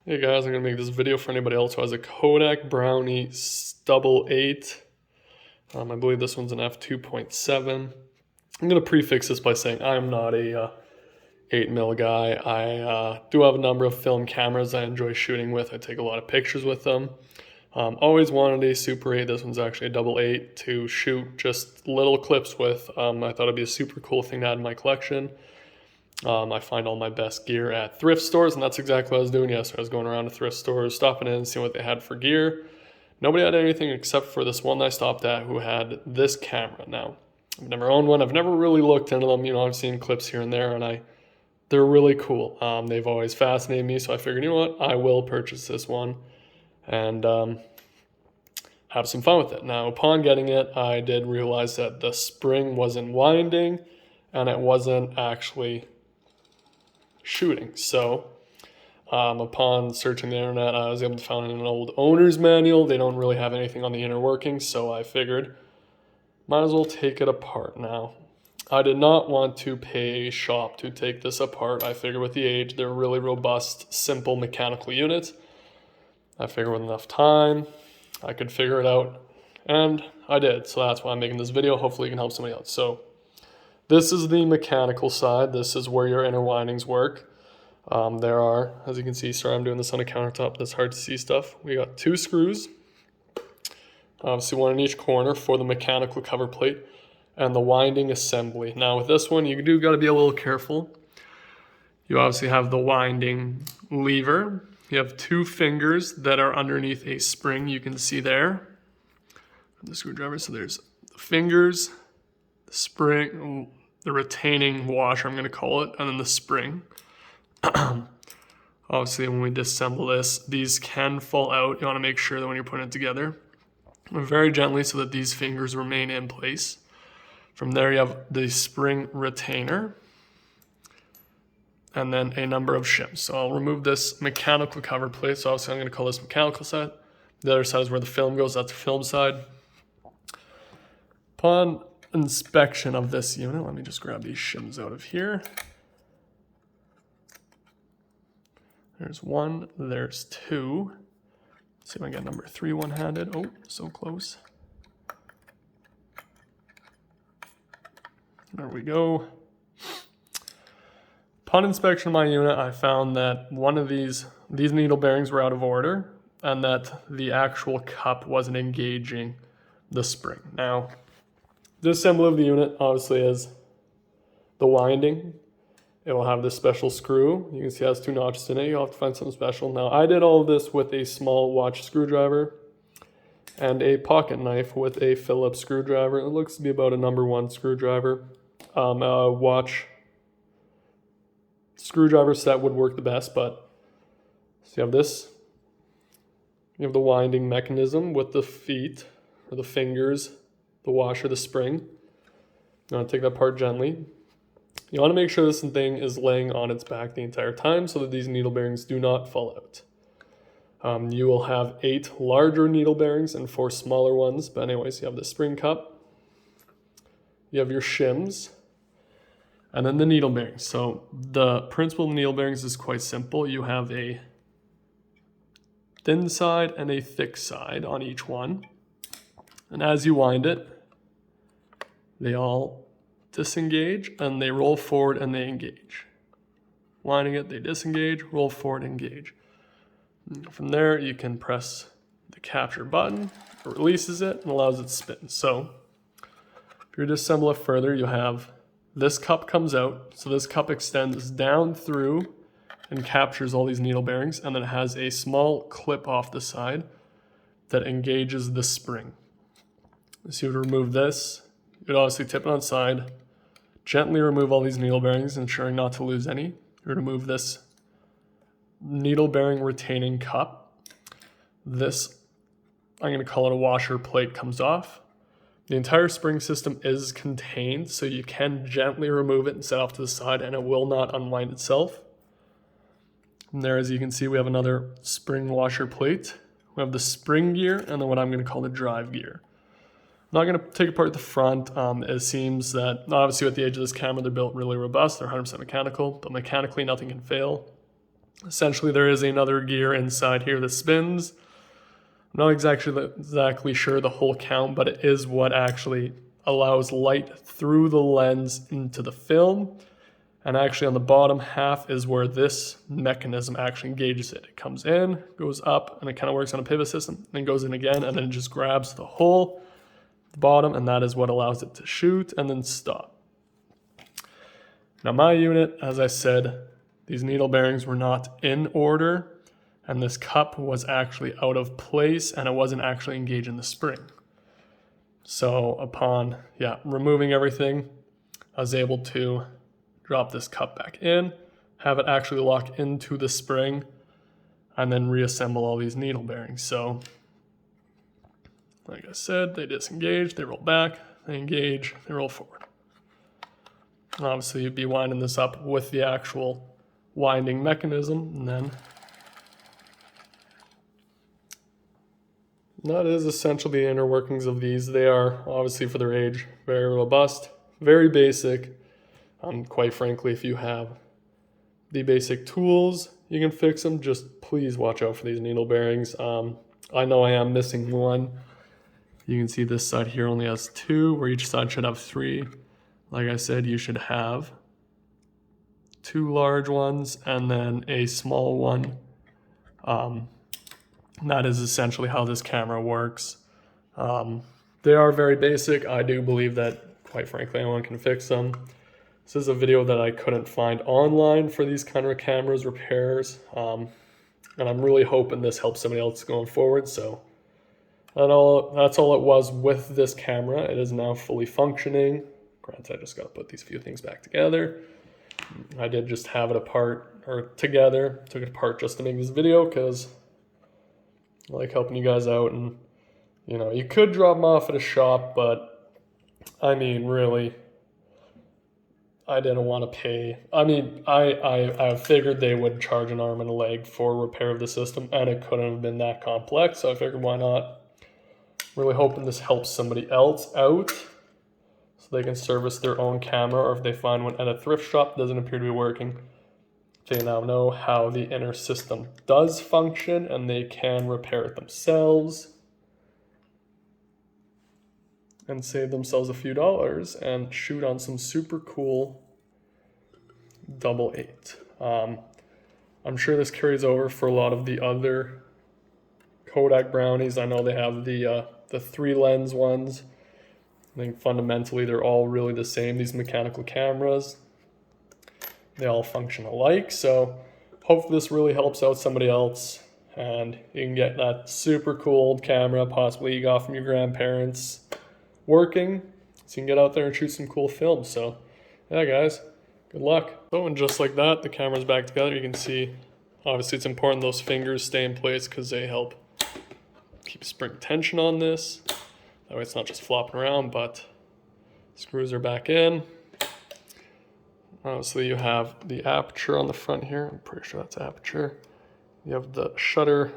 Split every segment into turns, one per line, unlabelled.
Hey guys, I'm gonna make this video for anybody else who has a Kodak Brownie double 8. I believe this one's an f2.7. I'm gonna prefix this by saying I'm not a 8mm guy. I do have a number of film cameras I enjoy shooting with. I take a lot of pictures with them. Always wanted a Super 8. This one's actually a double 8 to shoot just little clips with. I thought it'd be a super cool thing to add in my collection. I find all my best gear at thrift stores, and that's exactly what I was doing yesterday. I was going around to thrift stores, stopping in, seeing what they had for gear. Nobody had anything except for this one I stopped at who had this camera. Now, I've never owned one. I've never really looked into them. I've seen clips here and there, and they're really cool. They've always fascinated me, so I figured, you know what, I will purchase this one and have some fun with it. Now, upon getting it, I did realize that the spring wasn't winding, and it wasn't actually shooting. So upon searching the internet, I was able to find an old owner's manual. They don't really have anything on the inner workings, so I figured might as well take it apart. Now, I did not want to pay a shop to take this apart. I figured with the age, they're really robust, simple mechanical units. I figured with enough time, I could figure it out, and I did. So that's why I'm making this video. Hopefully it can help somebody else. So this is the mechanical side. This is where your inner windings work. There are, as you can see, sorry I'm doing this on a countertop, that's hard to see stuff. We got 2 screws, obviously one in each corner for the mechanical cover plate and the winding assembly. Now with this one, you do got to be a little careful. You obviously have the winding lever. You have 2 fingers that are underneath a spring, you can see there. The screwdriver, so there's the fingers, spring, the retaining washer, I'm going to call it, and then the spring. Obviously, when we disassemble this, these can fall out. You want to make sure that when you're putting it together, very gently so that these fingers remain in place. From there, you have the spring retainer, and then a number of shims. So I'll remove this mechanical cover plate. So obviously, I'm going to call this mechanical side. The other side is where the film goes. That's the film side. Upon inspection of this unit, let me just grab these shims out of here. There's 1, there's 2. Let's see if I can get number 3 one-handed. Oh, so close. There we go. Upon inspection of my unit, I found that one of these needle bearings were out of order and that the actual cup wasn't engaging the spring. Now, the assembly of the unit obviously is the winding. It will have this special screw. You can see it has 2 notches in it. You'll have to find something special. Now, I did all of this with a small watch screwdriver and a pocket knife with a Phillips screwdriver. It looks to be about a number 1 screwdriver. A watch screwdriver set would work the best, but so you have this. You have the winding mechanism with the feet, or the fingers, the washer, the spring. You want to take that apart gently. You want to make sure this thing is laying on its back the entire time so that these needle bearings do not fall out. You will have 8 larger needle bearings and 4 smaller ones. But anyways, you have the spring cup. You have your shims. And then the needle bearings. So the principle of needle bearings is quite simple. You have a thin side and a thick side on each one. And as you wind it, they all disengage and they roll forward and they engage. Winding it, they disengage, roll forward, engage. From there, you can press the capture button. It releases it and allows it to spin. So if you disassemble it further, you have this cup comes out. So this cup extends down through and captures all these needle bearings, and then it has a small clip off the side that engages the spring. So you would remove this. You'd obviously tip it on its side, gently remove all these needle bearings, ensuring not to lose any. You remove this needle bearing retaining cup. This, I'm going to call it a washer plate, comes off. The entire spring system is contained, so you can gently remove it and set off to the side, and it will not unwind itself. And there, as you can see, we have another spring washer plate. We have the spring gear, and then what I'm going to call the drive gear. I'm not going to take apart the front. It seems that, obviously with the age of this camera, they're built really robust. They're 100% mechanical, but mechanically nothing can fail. Essentially, there is another gear inside here that spins. I'm not exactly sure the whole count, but it is what actually allows light through the lens into the film. And actually on the bottom half is where this mechanism actually engages it. It comes in, goes up, and it kind of works on a pivot system, then goes in again, and then it just grabs the hole, the bottom, and that is what allows it to shoot and then stop. Now my unit, as I said, these needle bearings were not in order, and this cup was actually out of place, and it wasn't actually engaged in the spring. So upon removing everything, I was able to drop this cup back in, have it actually lock into the spring, and then reassemble all these needle bearings. So, like I said, they disengage, they roll back, they engage, they roll forward. And obviously, you'd be winding this up with the actual winding mechanism, and then that is essentially the inner workings of these. They are, obviously for their age, very robust, very basic. Quite frankly, if you have the basic tools, you can fix them. Just please watch out for these needle bearings. I know I am missing one. You can see this side here only has 2, where each side should have 3. Like I said, you should have 2 large ones and then a small one. That is essentially how this camera works. They are very basic. I do believe that, quite frankly, anyone can fix them. This is a video that I couldn't find online for these kind of cameras repairs. And I'm really hoping this helps somebody else going forward. So that's all it was with this camera. It is now fully functioning. Granted, I just got to put these few things back together. I did just have it apart or together. Took it apart just to make this video because I like helping you guys out. And, you know, you could drop them off at a shop, but I mean, really, I didn't want to pay. I mean, I figured they would charge an arm and a leg for repair of the system, and it couldn't have been that complex, so I figured why not. Really hoping this helps somebody else out so they can service their own camera, or if they find one at a thrift shop that doesn't appear to be working, they now know how the inner system does function and they can repair it themselves and save themselves a few dollars and shoot on some super cool 8.8. I'm sure this carries over for a lot of the other Kodak Brownies. I know they have the 3 lens ones. I think fundamentally they're all really the same, these mechanical cameras. They all function alike, so hopefully this really helps out somebody else and you can get that super cool old camera possibly you got from your grandparents working, so you can get out there and shoot some cool films. So yeah guys, good luck. So, and just like that, the camera's back together. You can see obviously it's important those fingers stay in place because they help keep spring tension on this. That way it's not just flopping around, but screws are back in. Obviously you have the aperture on the front here. I'm pretty sure that's aperture. You have the shutter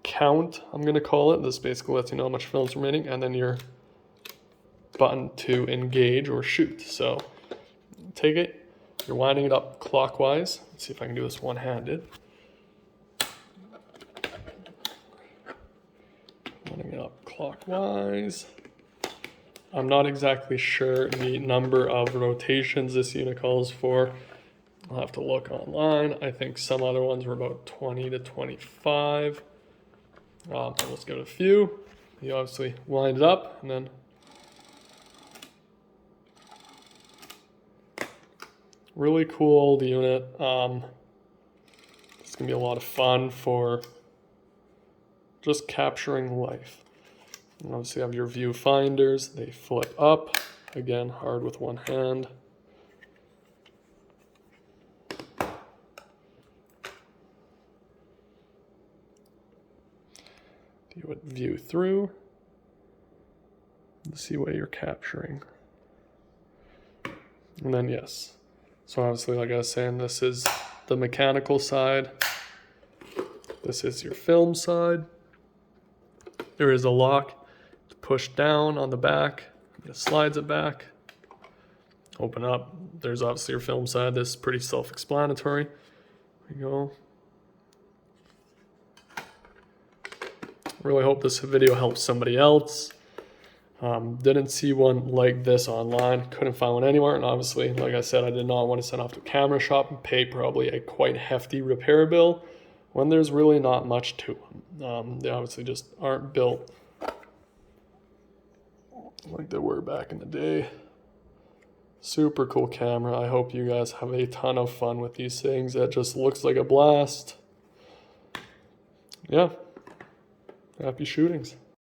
count, I'm gonna call it. This basically lets you know how much film's remaining, and then your button to engage or shoot. So take it, you're winding it up clockwise. Let's see if I can do this one-handed. Winding it up clockwise. I'm not exactly sure the number of rotations this unit calls for. I'll have to look online. I think some other ones were about 20 to 25. Let's give it a few. You obviously wind it up and then really cool old unit. It's gonna be a lot of fun for just capturing life. And obviously you have your viewfinders. They flip up. Again, hard with one hand. You would view through to see what you're capturing. And then yes. So obviously, like I was saying, this is the mechanical side. This is your film side. There is a lock to push down on the back. It slides it back. Open up. There's obviously your film side. This is pretty self-explanatory. There you go. really hope this video helps somebody else. Didn't see one like this online, couldn't find one anywhere, and obviously, like I said, I did not want to send off to a camera shop and pay probably a quite hefty repair bill when there's really not much to them. They obviously just aren't built like they were back in the day. Super cool camera. I hope you guys have a ton of fun with these things. That just looks like a blast. Yeah, happy shootings.